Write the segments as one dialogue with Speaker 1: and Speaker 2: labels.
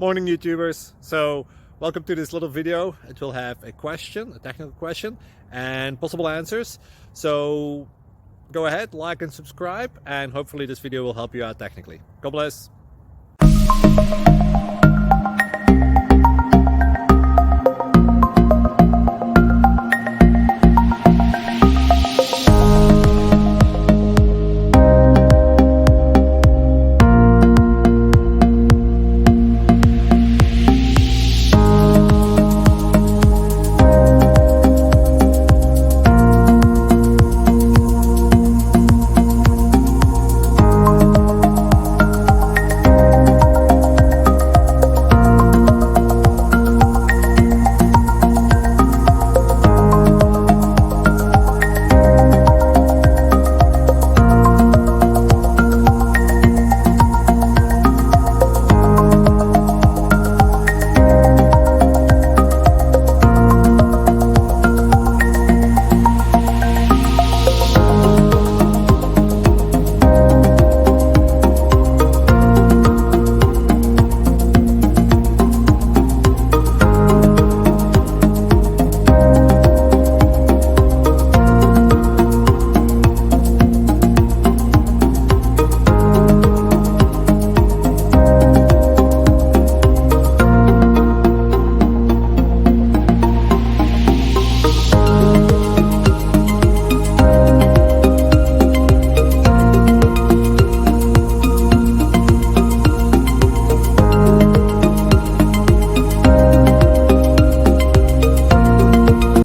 Speaker 1: Morning YouTubers. So welcome to this little video. It will have a question, a technical question, and possible answers. So go ahead, like and subscribe, and hopefully this video will help you out technically. God bless.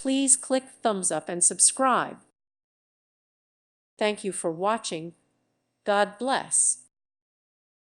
Speaker 2: Please click thumbs up and subscribe. Thank you for watching. God bless.